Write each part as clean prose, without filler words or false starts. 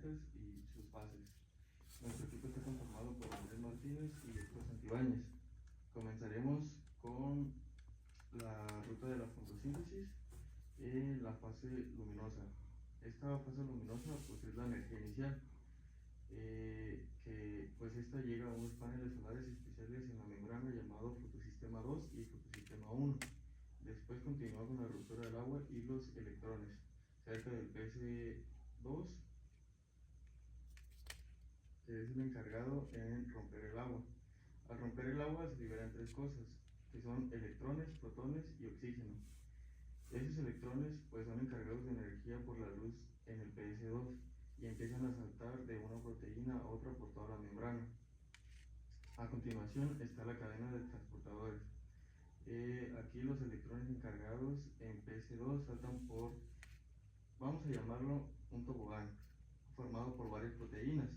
electrónicas y sus fases. Nuestro equipo está conformado por Andrés Martínez y Héctor Santibáñez. Comenzaremos con la ruta de la fotosíntesis en la fase luminosa. Esta fase luminosa pues es la energía inicial, que pues esta llega a unos paneles solares especiales en la membrana llamado fotosistema 2 y fotosistema 1. Después continúa con la ruptura del agua y los electrones cerca del PS2, que es el encargado en romper el agua. Al romper el agua se liberan tres cosas, que son electrones, protones y oxígeno. Esos electrones pues son encargados de energía por la luz en el PS2 y empiezan a saltar de una proteína a otra por toda la membrana. A continuación está la cadena de transportadores. Aquí los electrones encargados en PS2 saltan por, vamos a llamarlo un tobogán, formado por varias proteínas,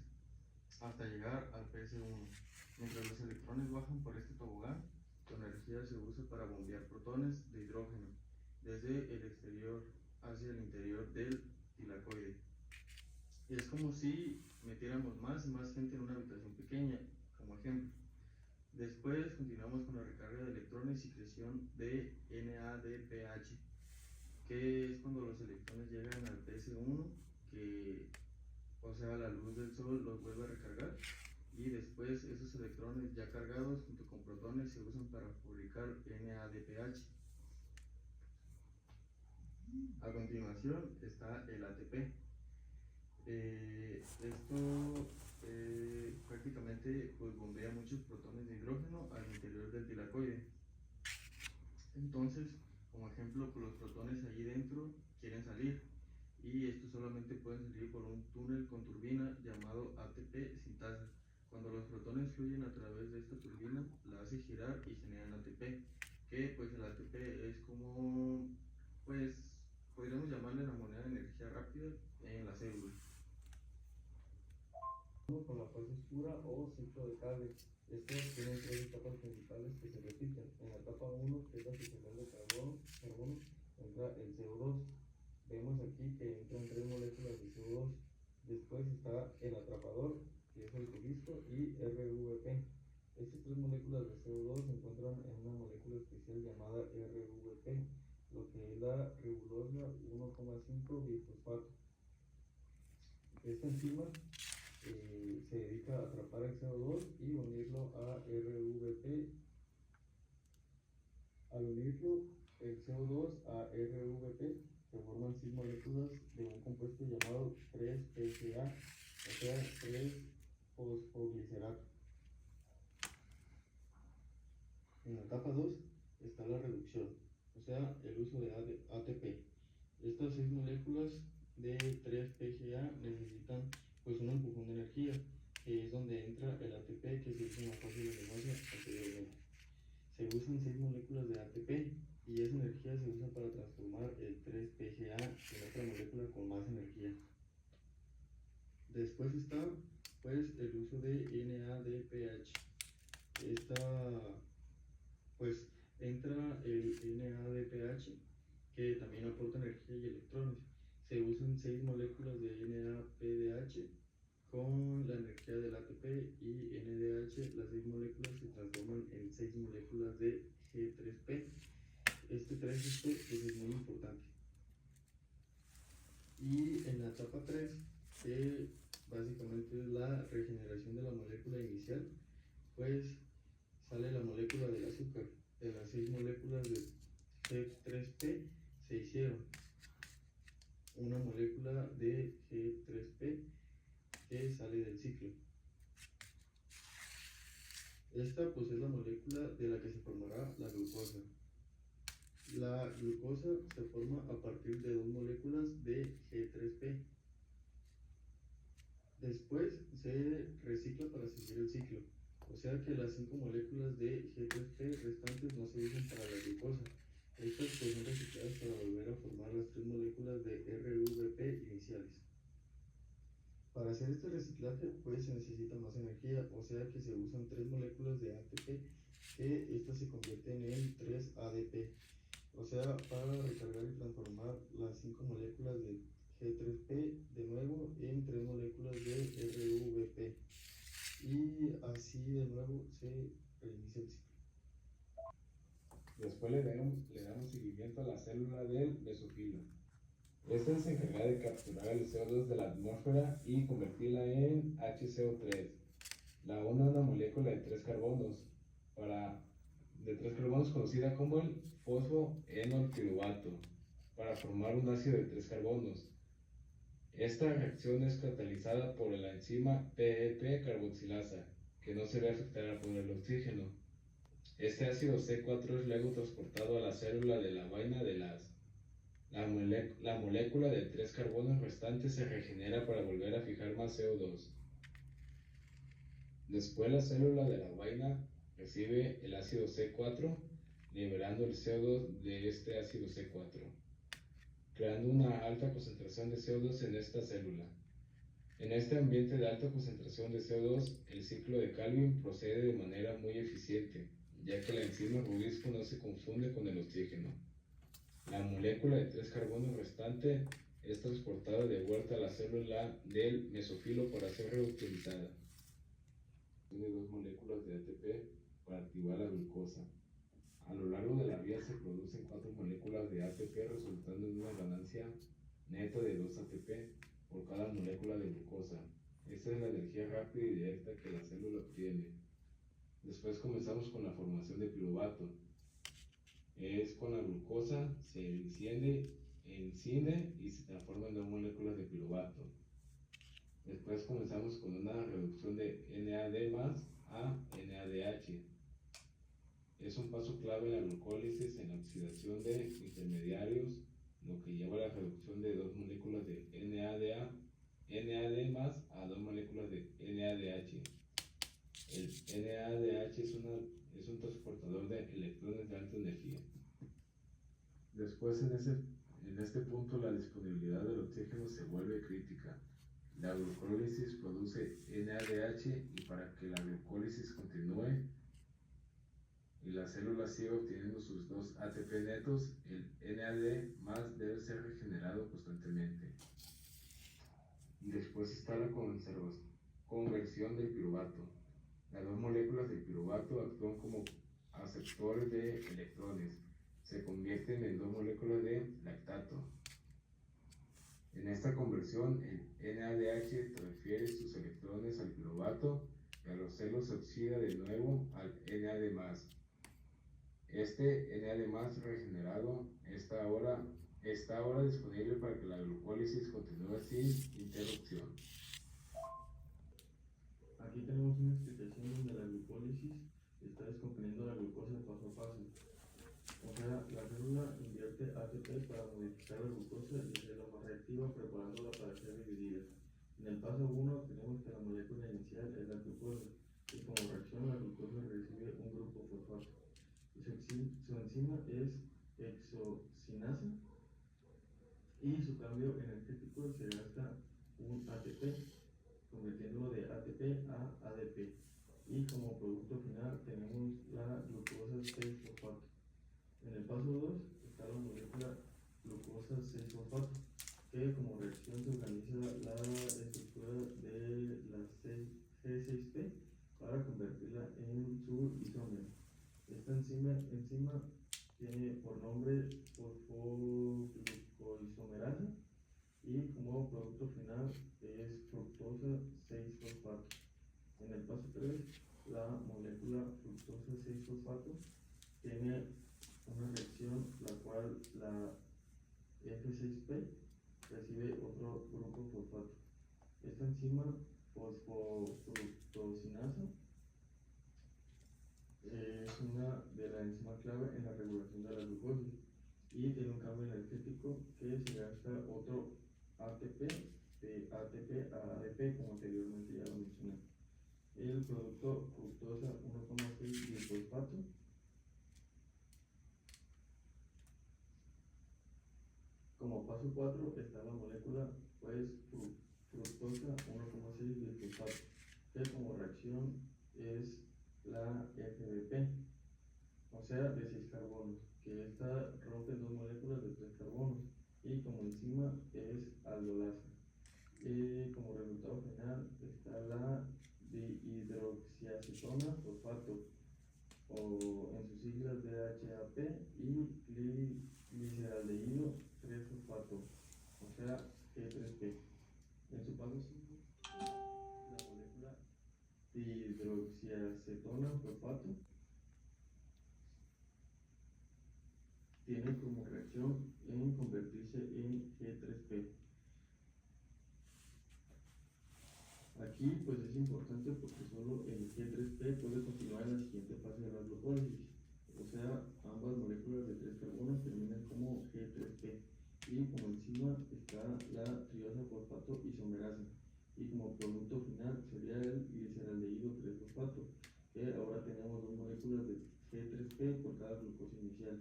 hasta llegar al PS1. Mientras los electrones bajan por este tobogán, su energía se usa para bombear protones de hidrógeno desde el exterior hacia el interior del tilacoide. Es como si metiéramos más y más gente en una habitación pequeña, como ejemplo. Después continuamos con la recarga de electrones y creación de NADPH, que es cuando los electrones llegan al PS1, que o sea la luz del sol los vuelve a recargar, y después esos electrones ya cargados junto con protones se usan para fabricar NADPH. A continuación está el ATP. Esto prácticamente pues bombea muchos protones de hidrógeno al interior del tilacoide. Entonces, como ejemplo, pues los protones allí dentro quieren salir y estos solamente pueden salir por un túnel con turbina llamado ATP sintasa. Cuando los protones fluyen a través de esta turbina, la hace girar y generan ATP, que pues el ATP es como, pues podríamos llamarle la moneda de energía rápida en la célula. Con la fase oscura o ciclo de Krebs. Estos tienen tres etapas principales que se repiten. En la etapa 1, que es la fijación de carbono, entra el CO2. Vemos aquí que entran tres moléculas de CO2. Después está el atrapador, que es el Telisto, y RVP. Estas tres moléculas de CO2 se encuentran en una molécula especial llamada RVP, lo que es la ribosa 1,5 bifosfato. Esta enzima se dedica a atrapar el CO2 y unirlo a RVP. Al unirlo el CO2 a RVP se forman 6 moléculas de un compuesto llamado 3-PCA, o sea 3-fosfoglicerato. En la etapa 2 está la reducción, o sea el uso de ATP. Estas 6 moléculas de 3-PCA necesitan pues un empujón de energía, que es donde entra el ATP que se usa en la fase luminosa anteriormente. Se usan 6 moléculas de ATP y esa energía se usa para transformar el 3-PCA en otra molécula con más energía. Después está pues el uso de NADPH. Pues entra el NADPH, que también aporta energía y electrones. Se usan 6 moléculas de NAPDH con la energía del ATP y NDH. Las 6 moléculas se transforman en 6 moléculas de G3P. Este 3P pues es muy importante. Y en la etapa 3, que básicamente es la regeneración de la molécula inicial, pues sale la molécula del azúcar. De las 6 moléculas de G3P se hicieron una molécula de G3P que sale del ciclo. Esta pues es la molécula de la que se formará la glucosa. La glucosa se forma a partir de 2 moléculas de G3P. Después se recicla para seguir el ciclo. O sea que las 5 moléculas de G3P restantes no se usan para la glucosa. Estas pues son recicladas para volver a formar las 3 moléculas de RVP iniciales. Para hacer este reciclaje pues se necesita más energía, o sea que se usan 3 moléculas de ATP, que estas se convierten en 3-ADP. O sea, para recargar y transformar las 5 moléculas de G3P de nuevo en 3 moléculas se reinicia el ciclo. Después le damos seguimiento a la célula del mesofilo. Esta se encarga de capturar el CO2 de la atmósfera y convertirla en HCO3. La une a una molécula de 3 carbonos, conocida como el fosfoenolpiruvato, para formar un ácido de 3 carbonos. Esta reacción es catalizada por la enzima PEP carboxilasa, que no se ve afectada por el oxígeno. Este ácido C4 es luego transportado a la célula de la vaina de las. La molécula de 3 carbonos restantes se regenera para volver a fijar más CO2. Después la célula de la vaina recibe el ácido C4, liberando el CO2 de este ácido C4, creando una alta concentración de CO2 en esta célula. En este ambiente de alta concentración de CO2, el ciclo de Calvin procede de manera muy eficiente, ya que la enzima rubisco no se confunde con el oxígeno. La molécula de 3 carbonos restante es transportada de vuelta a la célula del mesofilo para ser reutilizada. Tiene 2 moléculas de ATP para activar la glucosa. A lo largo de la vía se producen 4 moléculas de ATP, resultando en una ganancia neta de 2 ATP por cada molécula de glucosa. Esta es la energía rápida y directa que la célula obtiene. Después comenzamos con la formación de piruvato. Es con la glucosa, se enciende y se transforma en 2 moléculas de piruvato. Después comenzamos con una reducción de NAD más a NADH. Es un paso clave en la glucólisis en la oxidación de intermediarios, lo que lleva a la reducción de 2 moléculas de NAD más a 2 moléculas de NADH. El NADH es un transportador de electrones de alta energía. Después, en este punto, la disponibilidad del oxígeno se vuelve crítica. La glucólisis produce NADH y para que la glucólisis continúe y la célula siga obteniendo sus 2 ATP netos, el NAD más debe ser regenerado constantemente. Y después está la conversión del piruvato. Las 2 moléculas del piruvato actúan como aceptores de electrones. Se convierten en 2 moléculas de lactato. En esta conversión, el NADH transfiere sus electrones al piruvato y a los celos se oxida de nuevo al NAD+. Este NAD+ regenerado está ahora disponible para que la glucólisis continúe sin interrupción. Aquí tenemos una explicación donde la glucólisis está descomponiendo la glucosa paso a paso. O sea, la célula invierte ATP para modificar la glucosa y hacerla más reactiva, preparándola para ser dividida. En el paso 1 tenemos que la molécula inicial es la glucosa y como reacción la glucosa recibe un grupo fosfato. Su enzima es hexocinasa y su cambio energético se gasta un ATP, convirtiéndolo de ATP a ADP. Y como producto final tenemos la glucosa 6-fosfato. En el paso 2 está la molécula glucosa 6-fosfato, que como reacción se organiza la estructura de la G6P para convertirla en su isómero. Esta enzima tiene por nombre fosfoglucoisomerasa y como producto final es fructosa 6-fosfato. En el paso 3, la molécula fructosa 6-fosfato tiene una reacción la cual la F6P recibe otro grupo fosfato. Esta enzima fosfofructosinasa es una de las enzimas clave en la regulación de la glucosa y tiene un cambio energético que se gasta otro ATP de ATP a ADP, como anteriormente ya lo mencioné. El producto fructosa 1,6 bisfosfato como paso 4 está la molécula pues fructosa 1,6 bisfosfato, que como reacción es la FBP, o sea de 6 carbonos, que esta rompe 2 moléculas de 3 carbonos y como enzima es aldolasa. Y como resultado final está la dihidroxiacetona fosfato, o en sus siglas DHAP, y gliceraldehído 3-fosfato, o sea G3P. En su paso 5, la molécula dihidroxiacetona fosfato tiene como reacción en convertirse en G3P. Aquí pues es importante porque solo el G3P puede continuar en la siguiente fase de la glucólisis, o sea, ambas moléculas de 3 carbonos terminan como G3P, y como enzima está la triosa fosfato isomerasa, y como producto final sería el gliceraldehído 3-fosfato, que ahora tenemos dos moléculas de G3P por cada glucosa inicial.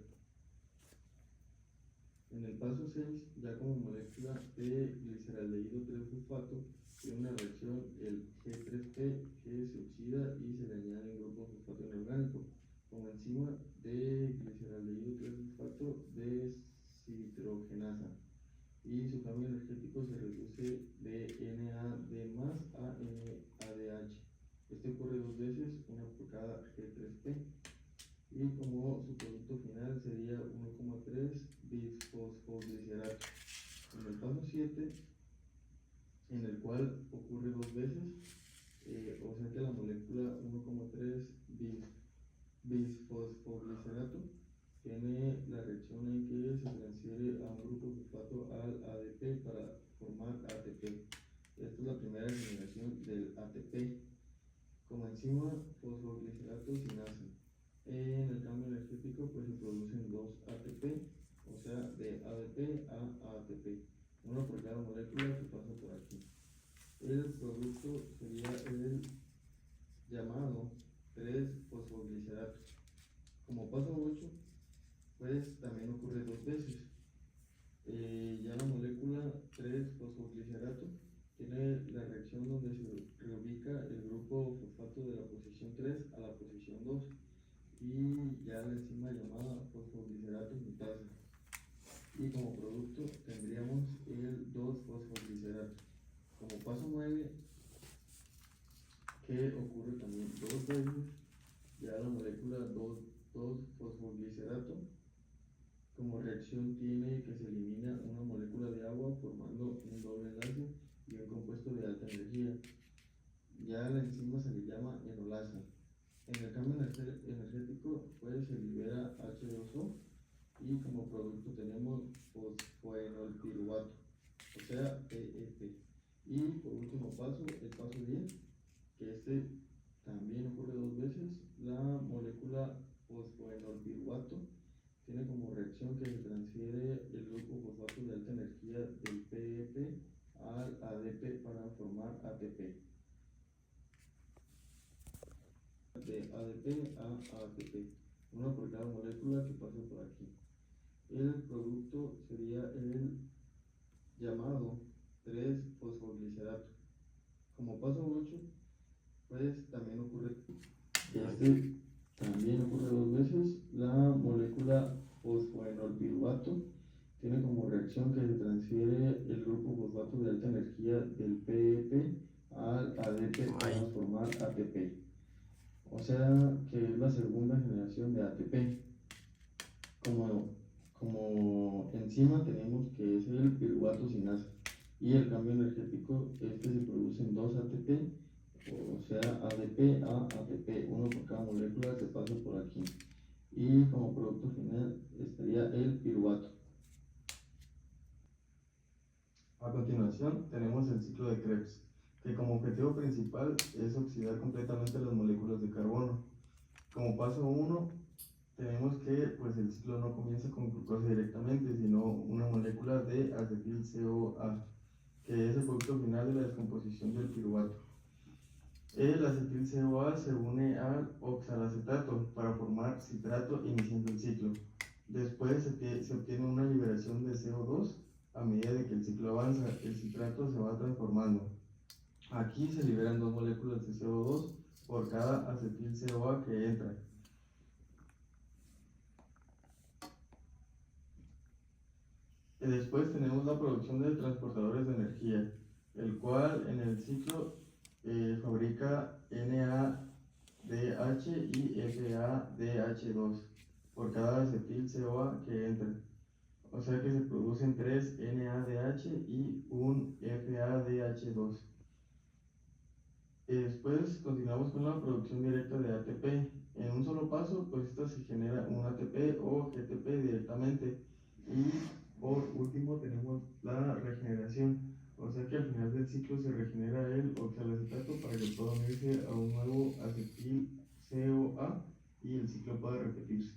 En el paso 6, ya como molécula de gliceraldehído 3-fosfato, tiene una reacción el G3P que se oxida y se le añade un grupo fosfato inorgánico. Como enzima de gliceraldehído 3-fosfato deshidrogenasa, y su cambio energético se reduce de NAD más a NADH. Este ocurre dos veces, una por cada G3P, y como su producto final sería 1,3 bisfosfoglicerato. En el paso 7, en el cual ocurre dos veces, o sea que la molécula 1,3 bisfosfoglicerato tiene la reacción en que se transfiere a un grupo fosfato al ADP para formar ATP. Esta es la primera generación del ATP. Como enzima fosfoglicerato sinasa. En el cambio energético pues se producen dos ATP, o sea de ADP a ATP, uno por cada molécula que pasa por aquí. El producto sería el llamado 3-fosfoglicerato. Como paso 8, pues también ocurre dos veces. Ya la molécula 3-fosfoglicerato tiene la reacción donde se reubica el grupo fosfato de la posición 3 a la posición 2, y ya la enzima llamada fosfoglicerato mutasa. Y como producto tendríamos el 2-fosfoglicerato. Como paso 9, que ocurre también dos veces, ya la molécula 2-fosfoglicerato como reacción tiene que se elimina una molécula de agua formando un doble enlace y un compuesto de alta energía. Ya la enzima se le llama enolasa. En el cambio energético pues se libera H2O, y como producto tenemos fosfoenolpiruvato, o sea PEP. Y por último paso, el paso 10, que este también ocurre dos veces, la molécula fosfoenolpiruvato tiene como reacción que se transfiere el grupo fosfato de alta energía del PEP al ADP para formar ATP. De ADP a ATP, una por cada molécula que pasa por aquí. El producto sería el llamado 3-fosfoglicerato. Como paso 8, pues también ocurre dos veces. La molécula fosfoenolpiruvato tiene como reacción que se transfiere el grupo fosfato de alta energía del PEP al ADP para formar ATP, o sea que es la segunda generación de ATP. Como enzima tenemos que es el piruvato sinasa, y el cambio energético se produce en dos ATP, o sea ADP a ATP, uno por cada molécula que pasa por aquí, y como producto final estaría el piruvato. A continuación tenemos el ciclo de Krebs, que como objetivo principal es oxidar completamente las moléculas de carbono. Como paso 1, tenemos que pues el ciclo no comienza con glucosa directamente, sino una molécula de acetil-CoA, que es el producto final de la descomposición del piruvato. El acetil-CoA se une al oxalacetato para formar citrato iniciando el ciclo. Después se obtiene una liberación de CO2. A medida de que el ciclo avanza, el citrato se va transformando. Aquí se liberan dos moléculas de CO2 por cada acetil-CoA que entra. Y después tenemos la producción de transportadores de energía, el cual en el ciclo fabrica NADH y FADH2 por cada acetil CoA que entra. O sea que se producen 3 NADH y un FADH2. Después continuamos con la producción directa de ATP. En un solo paso, pues esta se genera un ATP o GTP directamente. Y por último tenemos la regeneración. O sea que al final del ciclo se regenera el oxalacetato para que pueda unirse a un nuevo acetil CoA y el ciclo pueda repetirse.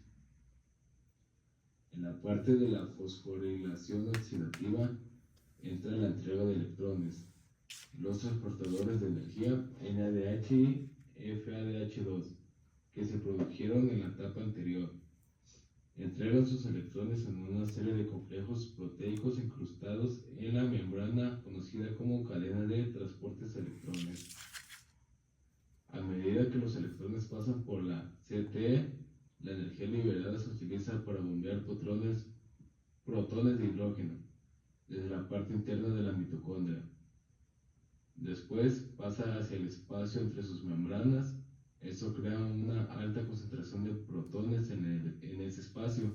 En la parte de la fosforilación oxidativa entra la entrega de electrones. Los transportadores de energía NADH y FADH2 que se produjeron en la etapa anterior entregan sus electrones en una serie de complejos proteicos incrustados en la membrana conocida como cadena de transportes de electrones. A medida que los electrones pasan por la CTE, la energía liberada se utiliza para bombear protones de hidrógeno desde la parte interna de la mitocondria. Después pasa hacia el espacio entre sus membranas. Esto crea una alta concentración de protones en ese espacio,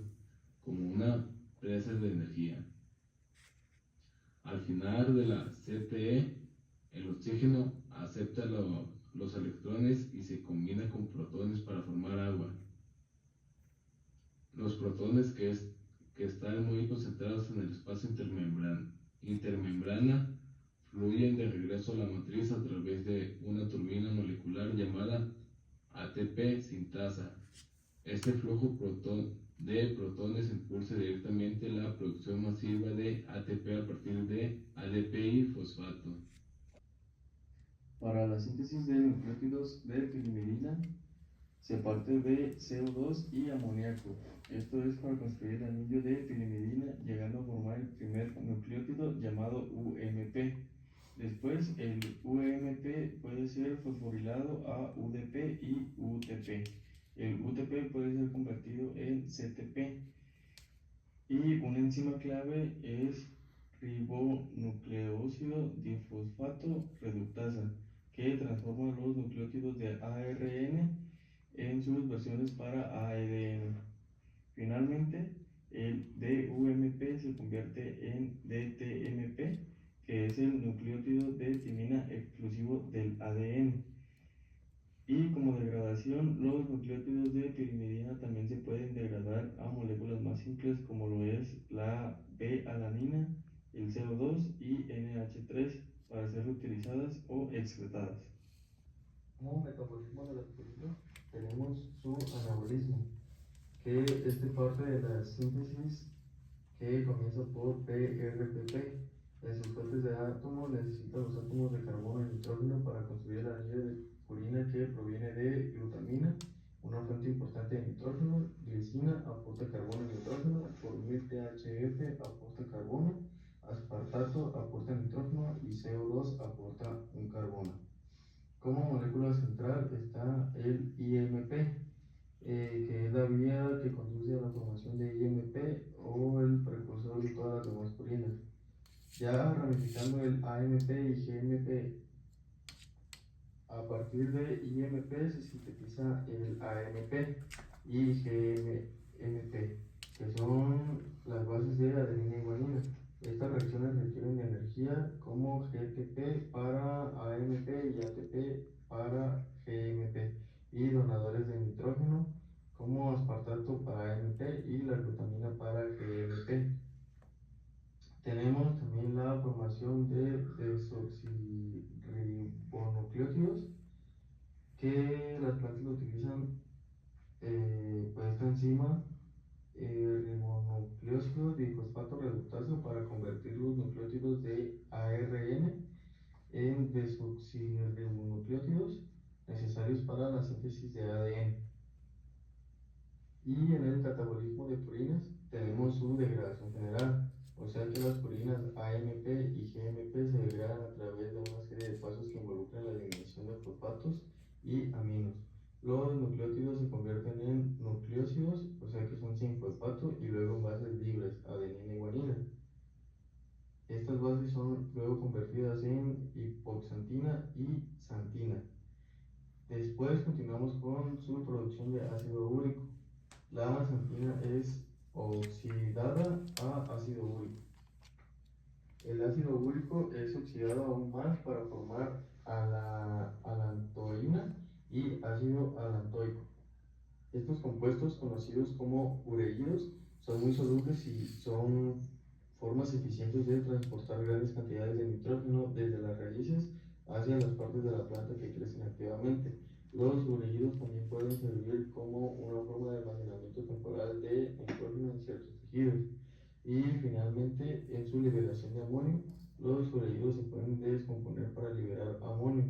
como una presa de energía. Al final de la CTE, el oxígeno acepta los electrones y se combina con protones para formar agua. Los protones que están muy concentrados en el espacio intermembrana fluyen de regreso a la matriz a través de una turbina molecular llamada ATP sintasa. Este flujo de protones impulsa directamente la producción masiva de ATP a partir de ADP y fosfato. Para la síntesis de nucleótidos de pirimidina se parte de CO2 y amoníaco. Esto es para construir el anillo de pirimidina, llegando a formar el primer nucleótido llamado UMP. Después, el UMP puede ser fosforilado a UDP y UTP. El UTP puede ser convertido en CTP. Y una enzima clave es ribonucleósido difosfato reductasa, que transforma los nucleótidos de ARN en sus versiones para ADN. Finalmente, el DUMP se convierte en DTMP, que es el nucleótido de timina exclusivo del ADN. Y como degradación, los nucleótidos de pirimidina también se pueden degradar a moléculas más simples como lo es la B-alanina, el CO2 y NH3 para ser utilizadas o excretadas. Como metabolismo de las purinas tenemos su anabolismo, que parte de la síntesis que comienza por PRPP. En sus fuentes de átomos necesita los átomos de carbono y nitrógeno para construir el anillo de purina que proviene de glutamina, una fuente importante de nitrógeno. Glicina aporta carbono y nitrógeno, formil THF aporta carbono, aspartato aporta nitrógeno y CO2 aporta un carbono. Como molécula central está el IMP, que es la vía que conduce a la formación de IMP o el precursor de todas las demás purinas. Ya ramificando el AMP y GMP, a partir de IMP se sintetiza el AMP y GMP, que son las bases de adenina y guanina. Estas reacciones requieren de energía como GTP para AMP y ATP para GMP, y donadores de nitrógeno como aspartato para AMP y la glutamina para GMP. Tenemos también la formación de desoxirribonucleótidos, que las plantas lo utilizan, pues esta enzima ribonucleósido difosfato reductasa para convertir los nucleótidos de ARN en desoxirribonucleótidos necesarios para la síntesis de ADN. Y en el catabolismo de purinas tenemos su degradación general, o sea que las purinas AMP y GMP se degradan a través de una serie de pasos que involucran la eliminación de fosfatos y aminos. Los nucleótidos se convierten en nucleósidos, o sea que son sin fosfato, y luego en bases libres, adenina y guanina. Estas bases son luego convertidas en hipoxantina y xantina. Después continuamos con su producción de ácido úrico. La xantina es oxidada a ácido úrico. El ácido úrico es oxidado aún más para formar alantoína y ácido alantoico. Estos compuestos, conocidos como ureídos, son muy solubles y son formas eficientes de transportar grandes cantidades de nitrógeno desde las raíces hacia las partes de la planta que crecen activamente. Los ureídos también pueden servir como una forma de almacenamiento temporal de nitrógeno en ciertos tejidos. Y finalmente, en su liberación de amonio, los ureídos se pueden descomponer para liberar amonio,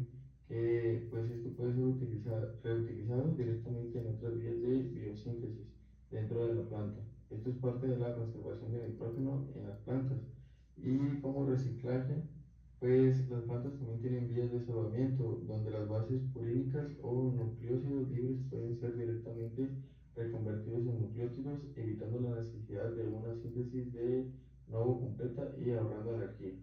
que pues esto puede ser reutilizado directamente en otras vías de biosíntesis dentro de la planta. Esto es parte de la conservación de nitrógeno en las plantas. Y como reciclaje, pues las plantas también tienen vías de salvamiento, donde las bases purínicas o nucleósidos libres pueden ser directamente reconvertidos en nucleótidos, evitando la necesidad de una síntesis de nuevo completa y ahorrando energía.